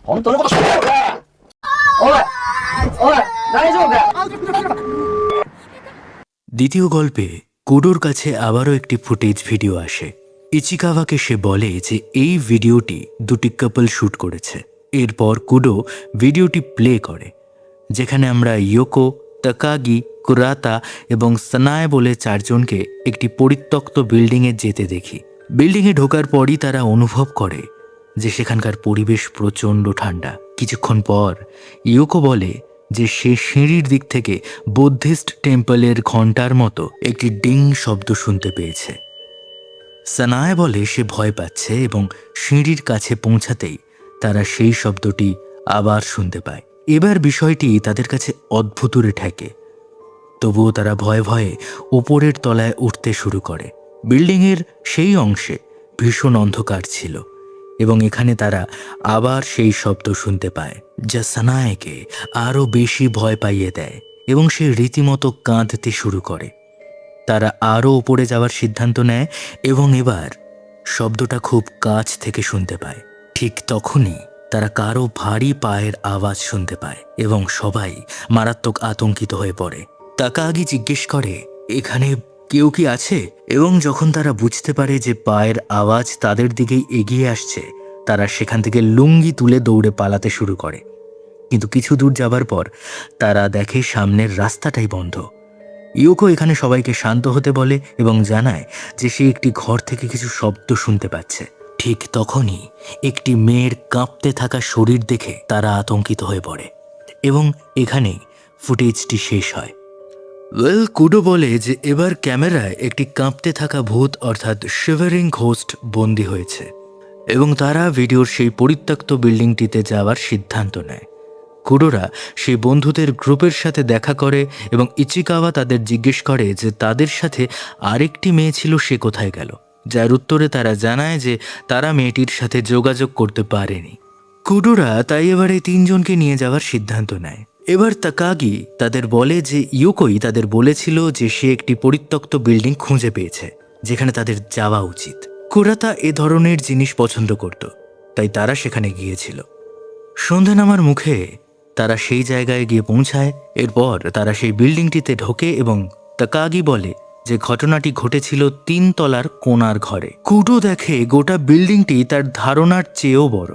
本当のことしろよ、おいおい大丈夫かよ。 দ্বিতীয় গল্পে কুডোর কাছে আবারও একটি ফুটেজ ভিডিও আসে। ইচিকাওয়াকে সে বলে যে এই ভিডিওটি দুটি কাপল শ্যুট করেছে। এরপর কুডো ভিডিওটি প্লে করে, যেখানে আমরা ইয়োকো, তাকাগি, কুরাতা এবং সানায়ে বলে চারজনকে একটি পরিত্যক্ত বিল্ডিংয়ে যেতে দেখি। বিল্ডিংয়ে ঢোকার পরই তারা অনুভব করে যে সেখানকার পরিবেশ প্রচণ্ড ঠান্ডা। কিছুক্ষণ পর ইয়োকো বলে যে সে সিঁড়ির দিক থেকে বুদ্ধিস্ট টেম্পলের ঘণ্টার মতো একটি ডিং শব্দ শুনতে পেয়েছে। সানায়ে বলে সে ভয় পাচ্ছে এবং সিঁড়ির কাছে পৌঁছাতেই তারা সেই শব্দটি আবার শুনতে পায়। এবার বিষয়টি তাদের কাছে অদ্ভুতুরে ঠেকে, তবুও তারা ভয়ে ভয়ে উপরের তলায় উঠতে শুরু করে। বিল্ডিংয়ের সেই অংশে ভীষণ অন্ধকার ছিল এবং এখানে তারা আবার সেই শব্দ শুনতে পায়, যা সানায়েকে আরও বেশি ভয় পাইয়ে দেয় এবং সে রীতিমতো কাঁদতে শুরু করে। তারা আরও উপরে যাওয়ার সিদ্ধান্ত নেয় এবং এবার শব্দটা খুব কাছ থেকে শুনতে পায়। ঠিক তখনই তারা কারো ভারী পায়ের আওয়াজ শুনতে পায় এবং সবাই মারাত্মক আতঙ্কিত হয়ে পড়ে। তাকাগি জিজ্ঞেস করে, এখানে কেউ কি আছে? এবং যখন তারা বুঝতে পারে যে পায়ের আওয়াজ তাদের দিকেই এগিয়ে আসছে, তারা সেখান থেকে লুঙ্গি তুলে দৌড়ে পালাতে শুরু করে। কিন্তু কিছু দূর যাবার পর তারা দেখে সামনের রাস্তাটাই বন্ধ। ইয়োকো এখানে সবাইকে শান্ত হতে বলে এবং জানায় যে সে একটি ঘর থেকে কিছু শব্দ শুনতে পাচ্ছে। ঠিক তখনই একটি মেয়ের কাঁপতে থাকা শরীর দেখে তারা আতঙ্কিত হয়ে পড়ে এবং এখানেই ফুটেজটি শেষ হয়। কুডো বলে যে এবার ক্যামেরায় একটি কাঁপতে থাকা ভূত অর্থাৎ শিভারিং ঘোস্ট বন্দী হয়েছে এবং তারা ভিডিওর সেই পরিত্যক্ত বিল্ডিংটিতে যাওয়ার সিদ্ধান্ত নেয়। কুডোরা সেই বন্ধুদের গ্রুপের সাথে দেখা করে এবং ইচিকাওয়া তাদের জিজ্ঞেস করে যে তাদের সাথে আরেকটি মেয়ে ছিল, সে কোথায় গেল, যার উত্তরে তারা জানায় যে তারা মেয়েটির সাথে যোগাযোগ করতে পারেনি। কুডোরা তাই এবার এই তিনজনকে নিয়ে যাওয়ার সিদ্ধান্ত নেয়। এবার তাকাগি তাদের বলে যে ইয়োকোই তাদের বলেছিল যে সে একটি পরিত্যক্ত বিল্ডিং খুঁজে পেয়েছে যেখানে তাদের যাওয়া উচিত। কুরাতা এ ধরনের জিনিস পছন্দ করত, তাই তারা সেখানে গিয়েছিল। সন্ধ্যা নামার মুখে তারা সেই জায়গায় গিয়ে পৌঁছায়। এরপর তারা সেই বিল্ডিংটিতে ঢোকে এবং তাকাগি বলে যে ঘটনাটি ঘটেছিল 3 তলার কোণার ঘরে। কুডো দেখে গোটা বিল্ডিংটি তার ধারণার চেয়েও বড়।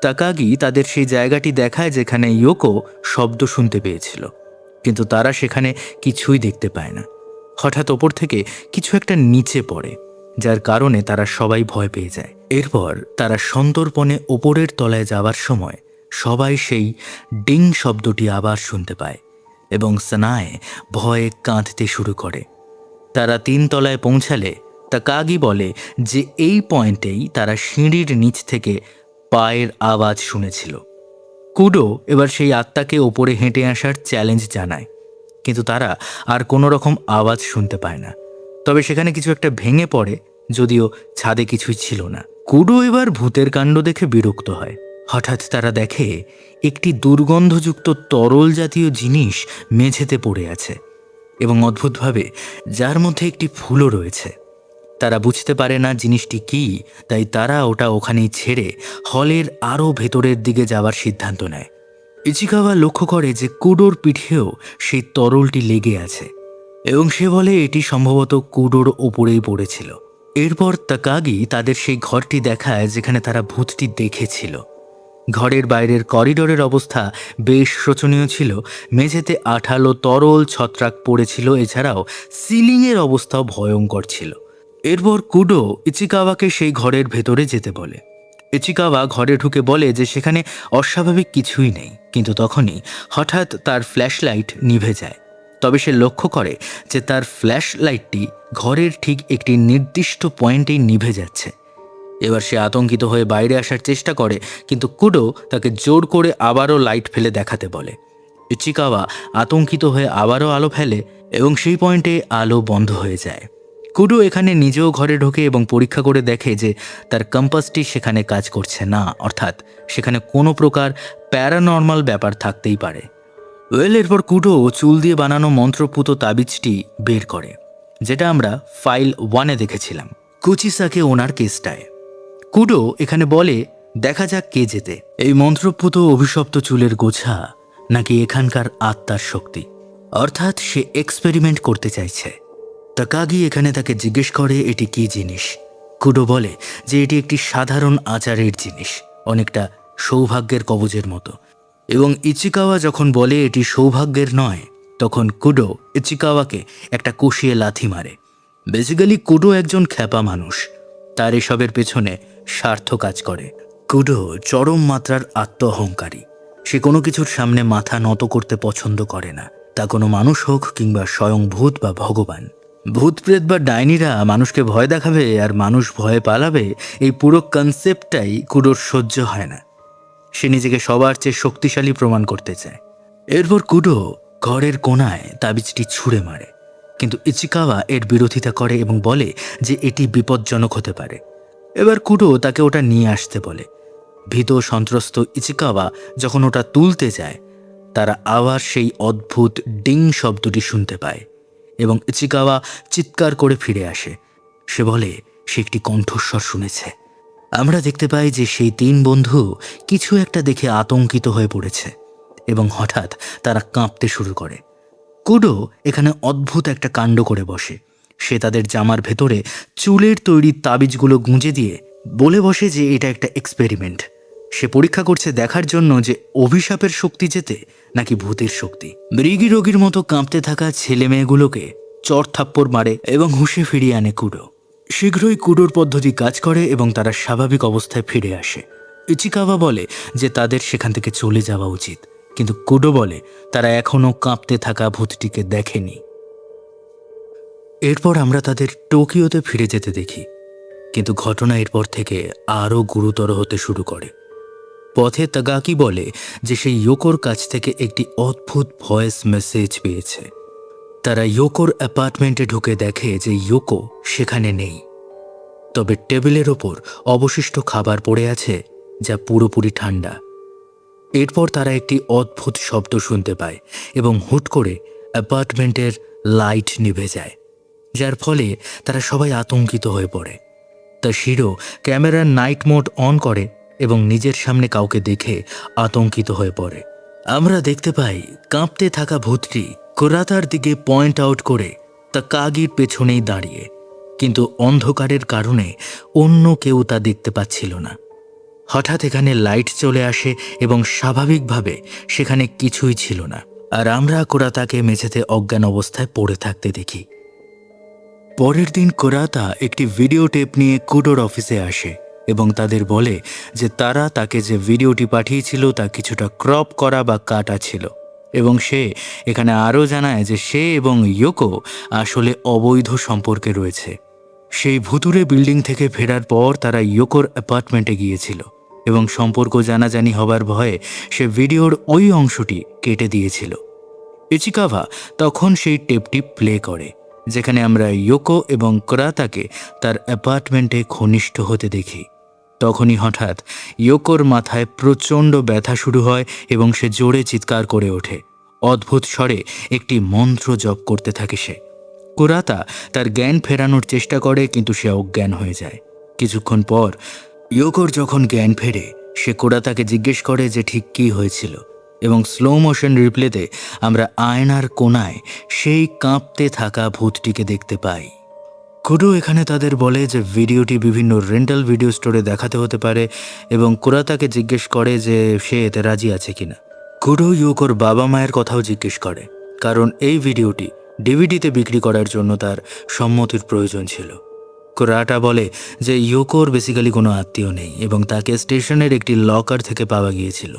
তাকাগি তাদের সেই জায়গাটি দেখায় যেখানে ইয়োকো শব্দ শুনতে পেয়েছিল, কিন্তু তারা সেখানে কিছুই দেখতে পায় না। হঠাৎ ওপর থেকে কিছু একটা নিচে পড়ে, যার কারণে তারা সবাই ভয় পেয়ে যায়। এরপর তারা সন্তর্পণে ওপরের তলায় যাওয়ার সময় সবাই সেই ডিং শব্দটি আবার শুনতে পায় এবং সানায়ে ভয়ে কাঁদতে শুরু করে। তারা 3 তলায় পৌঁছালে তাকাগি বলে যে এই পয়েন্টেই তারা সিঁড়ির নিচ থেকে পায়ের আওয়াজ শুনেছিল। কুডো এবার সেই আত্মাকে ওপরে হেঁটে আসার চ্যালেঞ্জ জানায়, কিন্তু তারা আর কোনো রকম আওয়াজ শুনতে পায় না। তবে সেখানে কিছু একটা ভেঙে পড়ে, যদিও ছাদে কিছুই ছিল না। কুডো এবার ভূতের কাণ্ড দেখে বিরক্ত হয়। হঠাৎ তারা দেখে একটি দুর্গন্ধযুক্ত তরল জাতীয় জিনিস মেঝেতে পড়ে আছে এবং অদ্ভুতভাবে যার মধ্যে একটি ফুলও রয়েছে। তারা বুঝতে পারে না জিনিসটি কি, তাই তারা ওটা ওখানেই ছেড়ে হলের আরও ভেতরের দিকে যাওয়ার সিদ্ধান্ত নেয়। ইচিকাওয়া লক্ষ্য করে যে কুডোর পিঠেও সেই তরলটি লেগে আছে এবং সে বলে এটি সম্ভবত কুডোর ওপরেই পড়েছিল। এরপর তাকাগি তাদের সেই ঘরটি দেখায় যেখানে তারা ভূতটি দেখেছিল। ঘরের বাইরের করিডোরের অবস্থা বেশ শোচনীয় ছিল। মেঝেতে আঠালো তরল ছত্রাক পড়েছিল, এছাড়াও সিলিংয়ের অবস্থাও ভয়ঙ্কর ছিল। এরপর কুডো ইচিকাওয়াকে সেই ঘরের ভেতরে যেতে বলে। ইচিকাওয়া ঘরে ঢুকে বলে যে সেখানে অস্বাভাবিক কিছুই নেই, কিন্তু তখনই হঠাৎ তার ফ্ল্যাশ লাইট নিভে যায়। তবে সে লক্ষ্য করে যে তার ফ্ল্যাশ লাইটটি ঘরের ঠিক একটি নির্দিষ্ট পয়েন্টেই নিভে যাচ্ছে। এবার সে আতঙ্কিত হয়ে বাইরে আসার চেষ্টা করে, কিন্তু কুডো তাকে জোর করে আবারও লাইট ফেলে দেখাতে বলে। ইচিকাওয়া আতঙ্কিত হয়ে আবারও আলো ফেলে এবং সেই পয়েন্টে আলো বন্ধ হয়ে যায়। কুডো এখানে নিজেও ঘরে ঢোকে এবং পরীক্ষা করে দেখে যে তার কম্পাসটি সেখানে কাজ করছে না, অর্থাৎ সেখানে কোনো প্রকার প্যারানর্মাল ব্যাপার থাকতেই পারে। এরপর কুডো চুল দিয়ে বানানো মন্ত্রপুত তাবিজটি বের করে, যেটা আমরা ফাইল 1-এ দেখেছিলাম কুচিসাকে ওনার কেসটায়। কুডো এখানে বলে দেখা যাক কে জেতে, এই মন্ত্রপুত অভিশপ্ত চুলের গোছা নাকি এখানকার আত্মার শক্তি। অর্থাৎ সে এক্সপেরিমেন্ট করতে চাইছে। তাকাগি এখানে তাকে জিজ্ঞেস করে এটি কি জিনিস। কুডো বলে যে এটি একটি সাধারণ আচারের জিনিস, অনেকটা সৌভাগ্যের কবজের মতো। এবং ইচিকাওয়া যখন বলে এটি সৌভাগ্যের নয়, তখন কুডো ইচিকাওয়াকে একটা কষিয়ে লাথি মারে। বেসিক্যালি কুডো একজন খ্যাপা মানুষ, তার এসবের পেছনে স্বার্থ কাজ করে। কুডো চরম মাত্রার আত্ম অহংকারী। সে কোনো কিছুর সামনে মাথা নত করতে পছন্দ করে না, তা কোনো মানুষ হোক কিংবা স্বয়ং ভূত বা ভগবান। ভূত প্রেত বা ডাইনিরা মানুষকে ভয় দেখাবে আর মানুষ ভয়ে পালাবে, এই পুরো কনসেপ্টটাই কুডোর সহ্য হয় না। সে নিজেকে সবার চেয়ে শক্তিশালী প্রমাণ করতে চায়। এরপর কুডো ঘরের কোণায় তাবিজটি ছুঁড়ে মারে, কিন্তু ইচিকাওয়া এর বিরোধিতা করে এবং বলে যে এটি বিপজ্জনক হতে পারে। এবার কুডো তাকে ওটা নিয়ে আসতে বলে। ভীত সন্ত্রস্ত ইচিকাওয়া যখন ওটা তুলতে যায়, তারা আবার সেই অদ্ভুত ডিং শব্দটি শুনতে পায় এবং ইচিকাওয়া চিৎকার করে ফিরে আসে। সে বলে সে একটি কণ্ঠস্বর শুনেছে। আমরা দেখতে পাই যে সেই 3 বন্ধু কিছু একটা দেখে আতঙ্কিত হয়ে পড়েছে এবং হঠাৎ তারা কাঁপতে শুরু করে। কুডো এখানে অদ্ভুত একটা কাণ্ড করে বসে। সে তাদের জামার ভেতরে চুলের তৈরি তাবিজগুলো গুঁজে দিয়ে বলে বসে যে এটা একটা এক্সপেরিমেন্ট। সে পরীক্ষা করছে দেখার জন্য যে অভিশাপের শক্তি জেতে নাকি ভূতের শক্তি। মৃগী রোগীর মতো কাঁপতে থাকা ছেলে মেয়েগুলোকে চড় থাপ্পড় মারে এবং হুঁশে ফিরিয়ে আনে কুডো। শীঘ্রই কুডোর পদ্ধতি কাজ করে এবং তারা স্বাভাবিক অবস্থায় ফিরে আসে। ইচিকাওয়া বলে যে তাদের সেখান থেকে চলে যাওয়া উচিত, কিন্তু কুডো বলে তারা এখনও কাঁপতে থাকা ভূতটিকে দেখেনি। এরপর আমরা তাদের টোকিওতে ফিরে যেতে দেখি, কিন্তু ঘটনা এরপর থেকে আরও গুরুতর হতে শুরু করে। পথে তাগাকি বলে যে সেই ইয়োকোর কাছ থেকে একটি অদ্ভুত ভয়েস মেসেজ পেয়েছে। তারা ইয়োকোর অ্যাপার্টমেন্টে ঢুকে দেখে যে ইয়োকো সেখানে নেই, তবে টেবিলের ওপর অবশিষ্ট খাবার পড়ে আছে যা পুরোপুরি ঠান্ডা। এরপর তারা একটি অদ্ভুত শব্দ শুনতে পায় এবং হুট করে অ্যাপার্টমেন্টের লাইট নিভে যায়, যার ফলে তারা সবাই আতঙ্কিত হয়ে পড়ে। তা শিরো ক্যামেরার নাইট মোড অন করে এবং নিজের সামনে কাউকে দেখে আতঙ্কিত হয়ে পড়ে। আমরা দেখতে পাই কাঁপতে থাকা ভূতটি কুরাতার দিকে পয়েন্ট আউট করে তাকাগির পেছনেই দাঁড়িয়ে, কিন্তু অন্ধকারের কারণে অন্য কেউ তা দেখতে পাচ্ছিল না। হঠাৎ এখানে লাইট চলে আসে এবং স্বাভাবিকভাবে সেখানে কিছুই ছিল না, আর আমরা কুরাতাকে মেঝেতে অজ্ঞান অবস্থায় পড়ে থাকতে দেখি। পরের দিন কুরাতা একটি ভিডিও টেপ নিয়ে কুডোর অফিসে আসে এবং তাদের বলে যে তারা তাকে যে ভিডিওটি পাঠিয়েছিল তা কিছুটা ক্রপ করা বা কাটা ছিল, এবং সে এখানে আরও জানায় যে সে এবং ইয়োকো আসলে অবৈধ সম্পর্কে রয়েছে। সেই ভুতুরে বিল্ডিং থেকে ফেরার পর তারা ইয়োকোর অ্যাপার্টমেন্টে গিয়েছিল এবং সম্পর্ক জানাজানি হবার ভয়ে সে ভিডিওর ওই অংশটি কেটে দিয়েছিল। ইচিকাওয়া তখন সেই টেপটি প্লে করে, যেখানে আমরা ইয়োকো এবং কুরাতাকে তার অ্যাপার্টমেন্টে ঘনিষ্ঠ হতে দেখি। তখনই হঠাৎ ইয়োকোর মাথায় প্রচণ্ড ব্যথা শুরু হয় এবং সে জোরে চিৎকার করে ওঠে। অদ্ভুত স্বরে একটি মন্ত্র জপ করতে থাকে সে। কুরাতা তার জ্ঞান ফেরানোর চেষ্টা করে, কিন্তু সে অজ্ঞান হয়ে যায়। কিছুক্ষণ পর ইয়োকোর যখন জ্ঞান ফেরে, সে কুরাতাকে জিজ্ঞেস করে যে ঠিক কী হয়েছিল, এবং স্লো মোশন রিপ্লেতে আমরা আয়নার কোণায় সেই কাঁপতে থাকা ভূতটিকে দেখতে পাই। কুডো এখানে তাদের বলে যে ভিডিওটি বিভিন্ন রেন্টাল ভিডিও স্টোরে দেখাতে হতে পারে এবং কুরাতাকে জিজ্ঞেস করে যে সে এতে রাজি আছে কিনা। কুডো ইয়োকোর বাবা মায়ের কথাও জিজ্ঞেস করে, কারণ এই ভিডিওটি ডিভিডিতে বিক্রি করার জন্য তার সম্মতির প্রয়োজন ছিল। কুরাতা বলে যে ইয়োকোর বেসিক্যালি কোনো আত্মীয় নেই এবং তাকে স্টেশনের একটি লকার থেকে পাওয়া গিয়েছিল।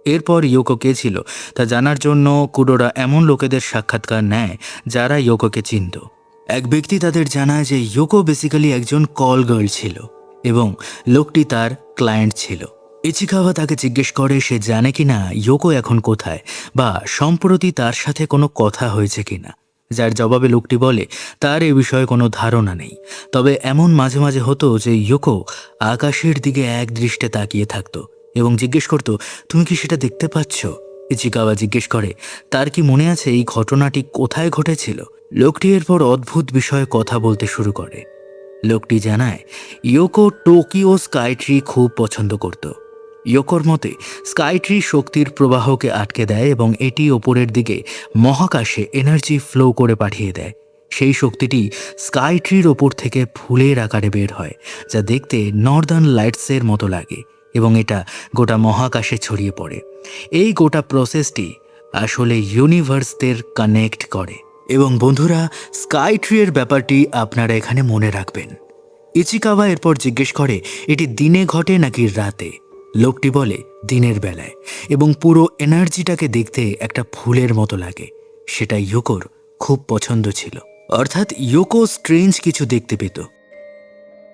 এরপর ইয়োকো কে ছিল তা জানার জন্য কুডোরা এমন লোকেদের সাক্ষাৎকার নেয় যারা ইয়োকোকে চিনত। এক ব্যক্তি তাদের জানায় যে ইয়োকো বেসিক্যালি একজন কল গার্ল ছিল এবং লোকটি তার ক্লায়েন্ট ছিল। ইচিকাওয়া তাকে জিজ্ঞেস করে সে জানে কিনা ইয়োকো এখন কোথায় বা সম্প্রতি তার সাথে কোনো কথা হয়েছে কিনা, যার জবাবে লোকটি বলে তার এ বিষয়ে কোনো ধারণা নেই, তবে এমন মাঝে মাঝে হতো যে ইয়োকো আকাশের দিকে এক দৃষ্টে তাকিয়ে থাকতো এবং জিজ্ঞেস করত তুমি কি সেটা দেখতে পাচ্ছ। ইচিকাওয়া জিজ্ঞেস করে তার কি মনে আছে এই ঘটনাটি কোথায় ঘটেছিল। লোকটি এরপর অদ্ভুত বিষয়ে কথা বলতে শুরু করে। লোকটি জানায় ইয়োকো টোকিও স্কাইট্রি খুব পছন্দ করত। ইয়োকোর মতে স্কাইট্রি শক্তির প্রবাহকে আটকে দেয় এবং এটি ওপরের দিকে মহাকাশে এনার্জি ফ্লো করে পাঠিয়ে দেয়। সেই শক্তিটি স্কাইট্রির ওপর থেকে ফুলের আকারে বের হয়, যা দেখতে নর্দার্ন লাইটসের মতো লাগে এবং এটা গোটা মহাকাশে ছড়িয়ে পড়ে। এই গোটা প্রসেসটি আসলে ইউনিভার্সদের কানেক্ট করে। এবং বন্ধুরা, স্কাইট্রির ব্যাপারটি আপনারা এখানে মনে রাখবেন। ইচিকাওয়া এরপর জিজ্ঞেস করে এটি দিনে ঘটে নাকি রাতে। লোকটি বলে দিনের বেলায়, এবং পুরো এনার্জিটাকে দেখতে একটা ফুলের মতো লাগে। সেটা ইয়োকোর খুব পছন্দ ছিল, অর্থাৎ ইয়োকো স্ট্রেঞ্জ কিছু দেখতে পেত।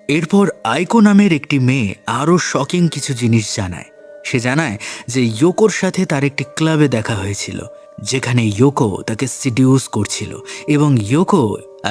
এরপর আইকো নামের একটি মেয়ে আরও শকিং কিছু জিনিস জানায়। সে জানায় যে ইয়োকোর সাথে তার একটি ক্লাবে দেখা হয়েছিল, যেখানে ইয়োকো তাকে সিডিউস করছিল এবং ইয়োকো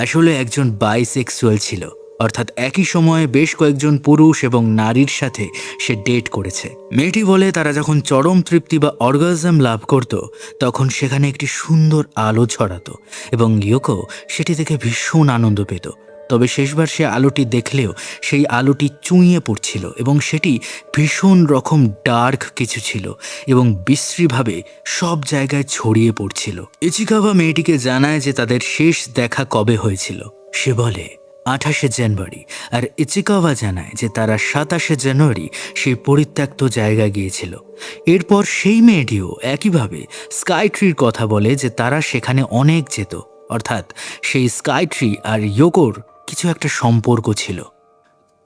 আসলে একজন বাইসেক্সুয়াল ছিল, অর্থাৎ একই সময়ে বেশ কয়েকজন পুরুষ এবং নারীর সাথে সে ডেট করেছে। মেয়েটি বলে তারা যখন চরম তৃপ্তি বা অর্গাজম লাভ করত তখন সেখানে একটি সুন্দর আলো ছড়াতো এবং ইয়োকো সেটি দেখে ভীষণ আনন্দ পেত। তবে শেষবার সে আলোটি দেখলেও সেই আলোটি চুঁইয়ে পড়ছিল এবং সেটি ভীষণ রকম ডার্ক কিছু ছিল এবং বিশ্রীভাবে সব জায়গায় ছড়িয়ে পড়ছিল। ইচিকাওয়া মেয়েটিকে জানায় যে তাদের শেষ দেখা কবে হয়েছিল। সে বলে 28শে জানুয়ারি, আর ইচিকাওয়া জানায় যে তারা 27শে জানুয়ারি সেই পরিত্যক্ত জায়গায় গিয়েছিল। এরপর সেই মেয়েটিও একইভাবে স্কাইট্রির কথা বলে যে তারা সেখানে অনেক যেত, অর্থাৎ সেই স্কাইট্রি আর ইয়োকোর কিছু একটা সম্পর্ক ছিল।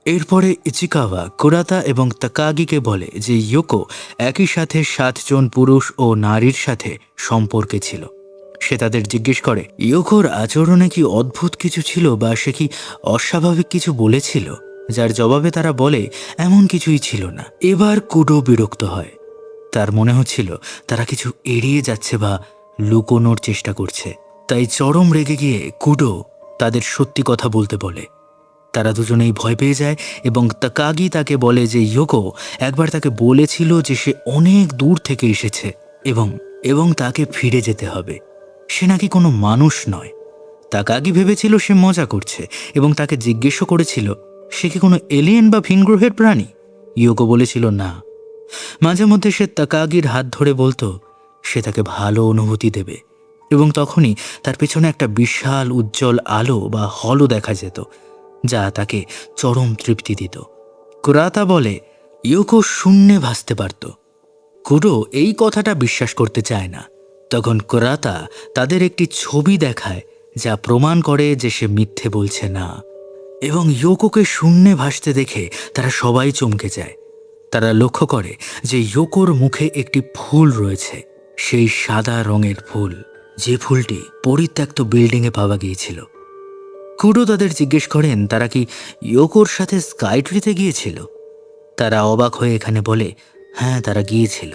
এরপরে ইচিকাওয়া কুরাতা এবং তাকাগিকে বলে যে ইয়োকো একই সাথে 7 জন পুরুষ ও নারীর সাথে সম্পর্কে ছিল। সে তাদের জিজ্ঞেস করে ইয়োকোর আচরণে কি অদ্ভুত কিছু ছিল বা সে কি অস্বাভাবিক কিছু বলেছিল, যার জবাবে তারা বলে এমন কিছুই ছিল না। এবার কুডো বিরক্ত হয়। তার মনে হচ্ছিল তারা কিছু এড়িয়ে যাচ্ছে বা লুকোনোর চেষ্টা করছে। তাই চরম রেগে গিয়ে কুডো তাদের সত্যি কথা বলতে বলে। তারা দুজনেই ভয় পেয়ে যায় এবং তাকাগি তাকে বলে যে ইয়োকো একবার তাকে বলেছিল যে সে অনেক দূর থেকে এসেছে এবং তাকে ফিরে যেতে হবে। সে নাকি কোনো মানুষ নয়। তাকাগি ভেবেছিল সে মজা করছে এবং তাকে জিজ্ঞেসও করেছিল সে কি কোনো এলিয়েন বা ভিনগ্রহের প্রাণী। ইয়োকো বলেছিল না। মাঝে মধ্যে সে তাকাগির হাত ধরে বলতো সে তাকে ভালো অনুভূতি দেবে, এবং তখনই তার পেছনে একটা বিশাল উজ্জ্বল আলো বা হলো দেখা যেত, যা তাকে চরম তৃপ্তি দিত। কুরাতা বলে ইয়োকো শূন্যে ভাসতে পারত। কুডো এই কথাটা বিশ্বাস করতে চায় না। তখন কুরাতা তাদের একটি ছবি দেখায় যা প্রমাণ করে যে সে মিথ্যে বলছে না, এবং ইয়োকোকে শূন্যে ভাসতে দেখে তারা সবাই চমকে যায়। তারা লক্ষ্য করে যে ইয়োকোর মুখে একটি ফুল রয়েছে, সেই সাদা রঙের ফুল, যে ফুলটি পরিত্যক্ত বিল্ডিংয়ে পাওয়া গিয়েছিল। কুডো তাদের জিজ্ঞেস করেন তারা কি ইয়োকোর সাথে স্কাইট্রিতে গিয়েছিল। তারা অবাক হয়ে এখানে বলে হ্যাঁ, তারা গিয়েছিল।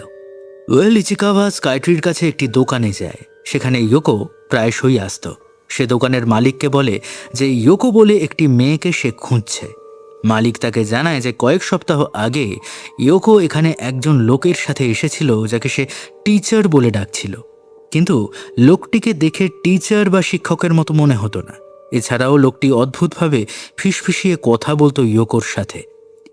ইচিকাওয়া স্কাইট্রির কাছে একটি দোকানে যায়। সেখানে ইয়োকো প্রায়শই আসত। সে দোকানের মালিককে বলে যে ইয়োকো বলে একটি মেয়েকে সে খুঁজছে। মালিক তাকে জানায় যে কয়েক সপ্তাহ আগে ইয়োকো এখানে একজন লোকের সাথে এসেছিল যাকে সে টিচার বলে ডাকছিল, কিন্তু লোকটিকে দেখে টিচার বা শিক্ষকের মতো মনে হতো না। এছাড়াও লোকটি অদ্ভুতভাবে ফিসফিসিয়ে কথা বলতো ইয়োকোর সাথে।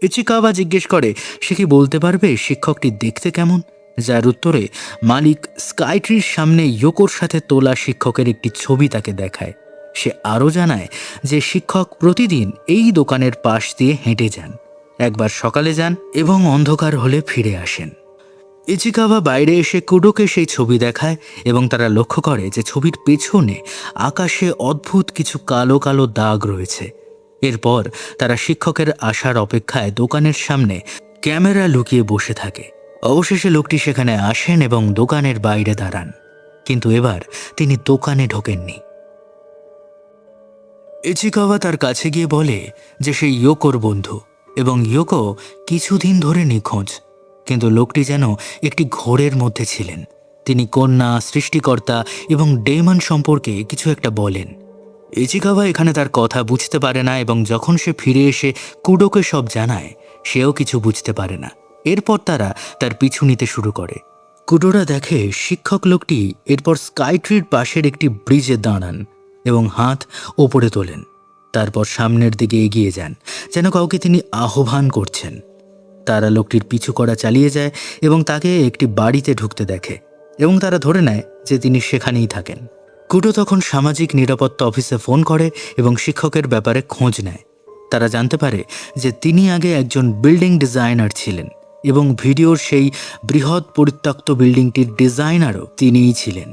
ইচিকাওয়া জিজ্ঞেস করে সে কি বলতে পারবে শিক্ষকটি দেখতে কেমন, যার উত্তরে মালিক স্কাইট্রির সামনে ইয়োকোর সাথে তোলা শিক্ষকের একটি ছবি তাকে দেখায়। সে আরও জানায় যে শিক্ষক প্রতিদিন এই দোকানের পাশ দিয়ে হেঁটে যান, একবার সকালে যান এবং অন্ধকার হলে ফিরে আসেন। ইচিকাওয়া বাইরে এসে কুডোকে সেই ছবি দেখায় এবং তারা লক্ষ্য করে যে ছবির পেছনে আকাশে অদ্ভুত কিছু কালো কালো দাগ রয়েছে। এরপর তারা শিক্ষকের আসার অপেক্ষায় দোকানের সামনে ক্যামেরা লুকিয়ে বসে থাকে। অবশেষে লোকটি সেখানে আসেন এবং দোকানের বাইরে দাঁড়ান, কিন্তু এবার তিনি দোকানে ঢোকেননি। ইচিকাওয়া তার কাছে গিয়ে বলে যে সে ইয়োকোর বন্ধু এবং ইয়োকো কিছুদিন ধরে নিখোঁজ, কিন্তু লোকটি যেন একটি ঘোরের মধ্যে ছিলেন। তিনি কন্যা, সৃষ্টিকর্তা এবং ডেমন সম্পর্কে কিছু একটা বলেন। ইচিকাওয়া এখানে তার কথা বুঝতে পারে না এবং যখন সে ফিরে এসে কুডোকে সব জানায় সেও কিছু বুঝতে পারে না। এরপর তারা তার পিছু নিতে শুরু করে। কুডোরা দেখে শিক্ষক লোকটি এরপর স্কাইট্রির পাশের একটি ব্রিজে দাঁড়ান এবং হাত ওপরে তোলেন। তারপর সামনের দিকে এগিয়ে যান, যেন কাউকে তিনি আহ্বান করছেন। তারা লোকটির পিছু করা চালিয়ে যায় এবং তাকে একটি বাড়িতে ঢুকতে দেখে এবং তারা ধরে নেয় যে তিনি সেখানেই থাকেন। কুডো তখন সামাজিক নিরাপত্তা অফিসে ফোন করে এবং শিক্ষকের ব্যাপারে খোঁজ নেয়। তারা জানতে পারে যে তিনি আগে একজন বিল্ডিং ডিজাইনার ছিলেন এবং ভিডিওর সেই বৃহৎ পরিত্যক্ত বিল্ডিংটির ডিজাইনারও তিনিই ছিলেন।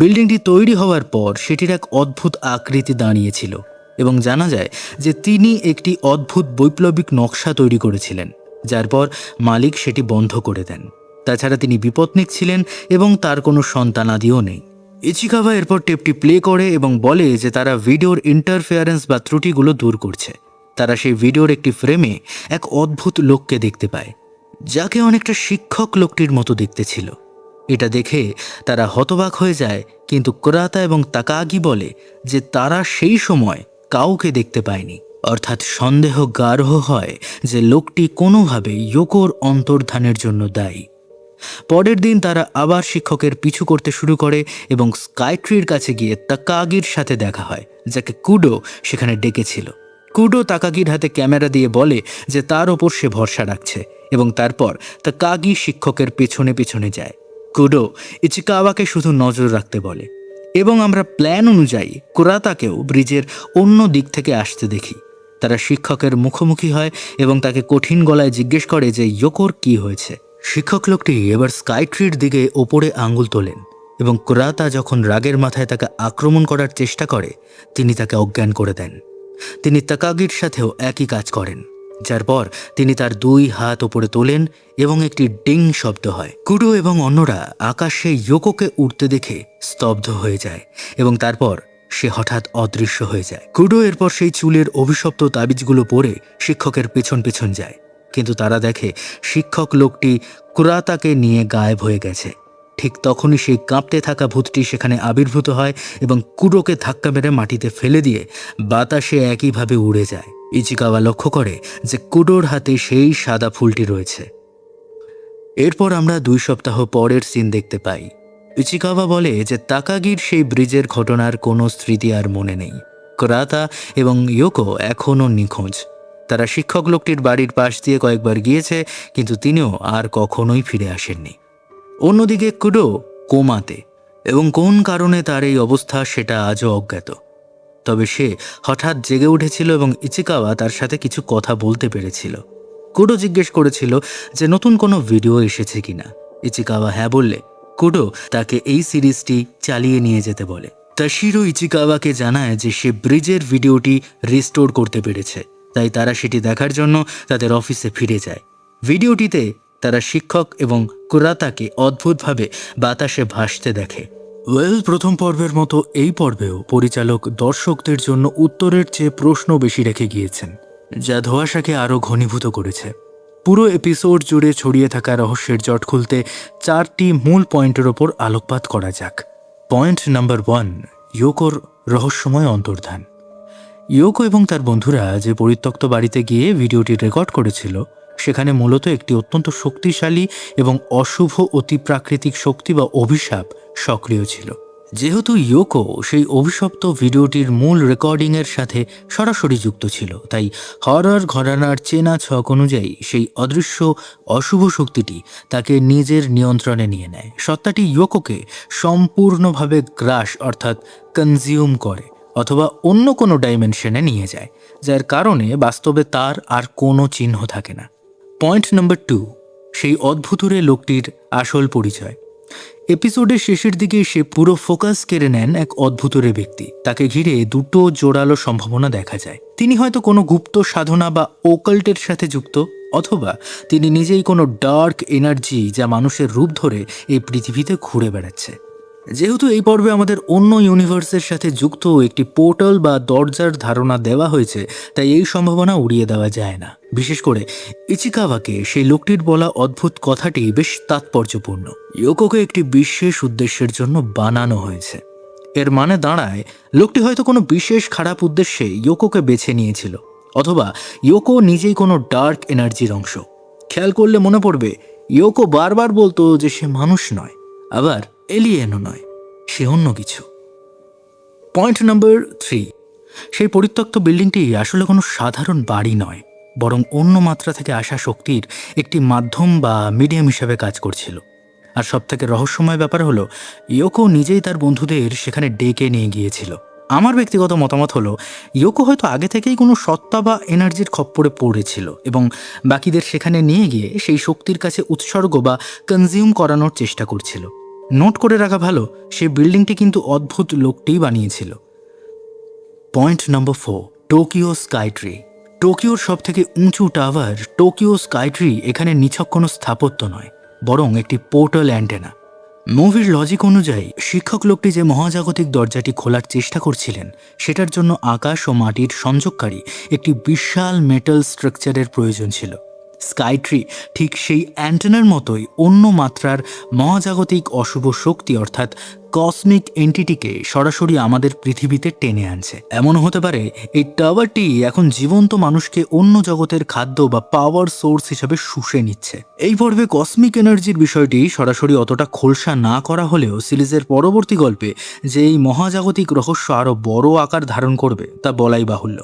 বিল্ডিংটি তৈরি হওয়ার পর সেটির এক অদ্ভুত আকৃতি দাঁড়িয়েছিল এবং জানা যায় যে তিনি একটি অদ্ভুত বৈপ্লবিক নকশা তৈরি করেছিলেন, যার পর মালিক সেটি বন্ধ করে দেন। তাছাড়া তিনি বিপত্নিক ছিলেন এবং তার কোনো সন্তানাদিও নেই। ইচিকাওয়া এরপর টেপটি প্লে করে এবং বলে যে তারা ভিডিওর ইন্টারফেয়ারেন্স বা ত্রুটিগুলো দূর করছে। তারা সেই ভিডিওর একটি ফ্রেমে এক অদ্ভুত লোককে দেখতে পায়, যাকে অনেকটা শিক্ষক লোকটির মতো দেখতে ছিল। এটা দেখে তারা হতবাক হয়ে যায়, কিন্তু কুরাতা এবং তাকাগি বলে যে তারা সেই সময় কাউকে দেখতে পায়নি। অর্থাৎ সন্দেহ গাঢ় হয় যে লোকটি কোনোভাবে ইয়োকোর অন্তর্ধানের জন্য দায়ী। পরের দিন তারা আবার শিক্ষকের পিছু করতে শুরু করে এবং স্কাইট্রির কাছে গিয়ে তাকাগির সাথে দেখা হয়, যাকে কুডো সেখানে ডেকেছিল। কুডো তাকাগির হাতে ক্যামেরা দিয়ে বলে যে তার ওপর সে ভরসা রাখছে এবং তারপর তাকাগি শিক্ষকের পেছনে পেছনে যায়। কুডো ইচিকাওয়াকে শুধু নজর রাখতে বলে এবং আমরা প্ল্যান অনুযায়ী কুরাতাকেও ব্রিজের অন্য দিক থেকে আসতে দেখি। তারা শিক্ষকের মুখোমুখি হয় এবং তাকে কঠিন গলায় জিজ্ঞেস করে যে ইয়োকোর কি হয়েছে। শিক্ষক লোকটি এবার স্কাইট্রির দিকে ওপরে আঙ্গুল তোলেন এবং কুরাতা যখন রাগের মাথায় তাকে আক্রমণ করার চেষ্টা করে তিনি তাকে অজ্ঞান করে দেন। তিনি তাকাগির সাথেও একই কাজ করেন, যার পর তিনি তার দুই হাত ওপরে তোলেন এবং একটি ডিং শব্দ হয়। কুডো এবং অন্যরা আকাশে ইয়োকোকে উড়তে দেখে স্তব্ধ হয়ে যায় এবং তারপর সে হঠাৎ অদৃশ্য হয়ে যায়। কুডো এরপর সেই চুলের অভিশপ্ত তাবিজগুলো পরে শিক্ষকের পেছন পেছন যায়, কিন্তু তারা দেখে শিক্ষক লোকটি কুরাতাকে নিয়ে গায়েব হয়ে গেছে। ঠিক তখনই সেই কাঁপতে থাকা ভূতটি সেখানে আবির্ভূত হয় এবং কুডোকে ধাক্কা মেরে মাটিতে ফেলে দিয়ে বাতাসে একইভাবে উড়ে যায়। ইচিকাওয়া লক্ষ্য করে যে কুডোর হাতে সেই সাদা ফুলটি রয়েছে। এরপর আমরা 2 সপ্তাহ পরের সিন দেখতে পাই। ইচিকাওয়া বলে যে তাকাগির সেই ব্রিজের ঘটনার কোনো স্মৃতি আর মনে নেই। কুরাতা এবং ইয়োকো এখনও নিখোঁজ। তারা শিক্ষক লোকটির বাড়ির পাশ দিয়ে কয়েকবার গিয়েছে, কিন্তু তিনিও আর কখনোই ফিরে আসেননি। অন্যদিকে কুডো কোমাতে এবং কোন কারণে তার এই অবস্থা সেটা আজও অজ্ঞাত। তবে সে হঠাৎ জেগে উঠেছিল এবং ইচিকাওয়া তার সাথে কিছু কথা বলতে পেরেছিল। কুডো জিজ্ঞেস করেছিল যে নতুন কোনো ভিডিও এসেছে কিনা। ইচিকাওয়া হ্যাঁ বললে কুডো তাকে এই সিরিজটি চালিয়ে নিয়ে যেতে বলে। তাশিরো ইচিকাওয়াকে জানায় যে সে ব্রিজের ভিডিওটি রিস্টোর করতে পেরেছে, তাই তারা সেটি দেখার জন্য তাদের অফিসে ফিরে যায়। ভিডিওটিতে তারা শিক্ষক এবং কুরাতাকে অদ্ভুতভাবে বাতাসে ভাসতে দেখে। প্রথম পর্বের মতো এই পর্বেও পরিচালক দর্শকদের জন্য উত্তরের চেয়ে প্রশ্ন বেশি রেখে গিয়েছেন, যা ধোঁয়াশাকে আরও ঘনীভূত করেছে। পুরো এপিসোড জুড়ে ছড়িয়ে থাকা রহস্যের জট খুলতে 4টি মূল পয়েন্টের ওপর আলোকপাত করা যাক। পয়েন্ট নাম্বার 1, ইয়োকোর রহস্যময় অন্তর্ধান। ইয়োকো এবং তার বন্ধুরা যে পরিত্যক্ত বাড়িতে গিয়ে ভিডিওটি রেকর্ড করেছিল, সেখানে মূলত একটি অত্যন্ত শক্তিশালী এবং অশুভ অতিপ্রাকৃতিক শক্তি বা অভিশাপ সক্রিয় ছিল। যেহেতু ইয়োকো সেই অভিশপ্ত ভিডিওটির মূল রেকর্ডিংয়ের সাথে সরাসরি যুক্ত ছিল, তাই হরর ঘরানার চেনা ছক অনুযায়ী সেই অদৃশ্য অশুভ শক্তিটি তাকে নিজের নিয়ন্ত্রণে নিয়ে নেয়। সত্তাটি ইয়োকোকে সম্পূর্ণভাবে গ্রাস অর্থাৎ কনজিউম করে অথবা অন্য কোনো ডাইমেনশনে নিয়ে যায়, যার কারণে বাস্তবে তার আর কোনো চিহ্ন থাকে না। পয়েন্ট নাম্বার 2, সেই অদ্ভুতুরে লোকটির আসল পরিচয়। এপিসোডের শেষের দিকে সে পুরো ফোকাস কেড়ে নেন এক অদ্ভুতুরে ব্যক্তি। তাকে ঘিরে 2টো জোরালো সম্ভাবনা দেখা যায়। তিনি হয়তো কোনো গুপ্ত সাধনা বা ওকাল্টের সাথে যুক্ত, অথবা তিনি নিজেই কোনো ডার্ক এনার্জি যা মানুষের রূপ ধরে এই পৃথিবীতে ঘুরে বেড়াচ্ছে। যেহেতু এই পর্বে আমাদের অন্য ইউনিভার্সের সাথে যুক্ত একটি পোর্টাল বা দরজার ধারণা দেওয়া হয়েছে, তাই এই সম্ভাবনা উড়িয়ে দেওয়া যায় না। বিশেষ করে ইচিকাওয়াকে সেই লোকটির বলা অদ্ভুত কথাটি বেশ তাৎপর্যপূর্ণ। ইয়োকোকে একটি বিশেষ উদ্দেশ্যের জন্য বানানো হয়েছে। এর মানে দাঁড়ায় লোকটি হয়তো কোনো বিশেষ খারাপ উদ্দেশ্যে ইয়োকোকে বেছে নিয়েছিল, অথবা ইয়োকো নিজেই কোনো ডার্ক এনার্জির অংশ। খেয়াল করলে মনে পড়বে ইয়োকো বারবার বলতো যে সে মানুষ নয়, আবার এলিয়েনও নয়, সে অন্য কিছু। পয়েন্ট নাম্বার 3, সেই পরিত্যক্ত বিল্ডিংটি আসলে কোনো সাধারণ বাড়ি নয়, বরং অন্য মাত্রা থেকে আসা শক্তির একটি মাধ্যম বা মিডিয়াম হিসেবে কাজ করছিল। আর সবথেকে রহস্যময় ব্যাপার হলো, ইয়োকো নিজেই তার বন্ধুদের সেখানে ডেকে নিয়ে গিয়েছিল। আমার ব্যক্তিগত মতামত হলো, ইয়োকো হয়তো আগে থেকেই কোনো সত্তা বা এনার্জির খপ্পরে পড়েছিল এবং বাকিদের সেখানে নিয়ে গিয়ে সেই শক্তির কাছে উৎসর্গ বা কনজিউম করানোর চেষ্টা করছিল। নোট করে রাখা ভালো, সেই বিল্ডিংটি কিন্তু অদ্ভুত লোকটিই বানিয়েছিল। Point number 4, Tokyo Skytree. টোকিওর সব থেকে উঁচু টাওয়ার টোকিও স্কাইট্রি এখানে নিছক কোনো স্থাপত্য নয়, বরং একটি পোর্টাল অ্যান্টেনা। মুভির লজিক অনুযায়ী শিক্ষক লোকটি যে মহাজাগতিক দরজাটি খোলার চেষ্টা করছিলেন, সেটার জন্য আকাশ ও মাটির সংযোগকারী একটি বিশাল মেটাল স্ট্রাকচারের প্রয়োজন ছিল। স্কাইট্রি ঠিক সেই অ্যান্টেনার মতোই অন্য মাত্রার মহাজাগতিক অশুভ শক্তি অর্থাৎ কসমিক এন্টিটিকে সরাসরি আমাদের পৃথিবীতে টেনে আনছে। এমন হতে পারে এই টাওয়ারটি এখন জীবন্ত মানুষকে অন্য জগতের খাদ্য বা পাওয়ার সোর্স হিসেবে শুষে নিচ্ছে। এই পর্বে কসমিক এনার্জির বিষয়টি সরাসরি অতটা খোলসা না করা হলেও সিরিজের পরবর্তী গল্পে যে এই মহাজাগতিক রহস্য আরও বড় আকার ধারণ করবে তা বলাই বাহুল্য।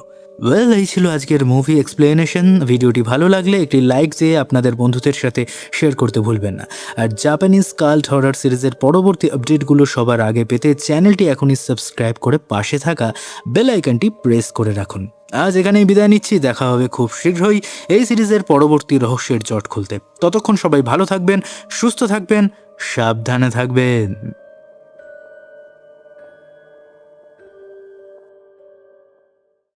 এই ছিল আজকের মুভি এক্সপ্লেনেশন। ভিডিওটি ভালো লাগলে একটি লাইক দিয়ে আপনাদের বন্ধুদের সাথে শেয়ার করতে ভুলবেন না। আর জাপানিজ কাল্ট হরর সিরিজের পরবর্তী আপডেটগুলো সবার আগে পেতে চ্যানেলটি এখনই সাবস্ক্রাইব করে পাশে থাকা বেল আইকনটি প্রেস করে রাখুন। আজ এখানেই বিদায় নিচ্ছি, দেখা হবে খুব শীঘ্রই এই সিরিজের পরবর্তী রহস্যের জট খুলতে। ততক্ষণ সবাই ভালো থাকবেন, সুস্থ থাকবেন, সাবধানে থাকবেন।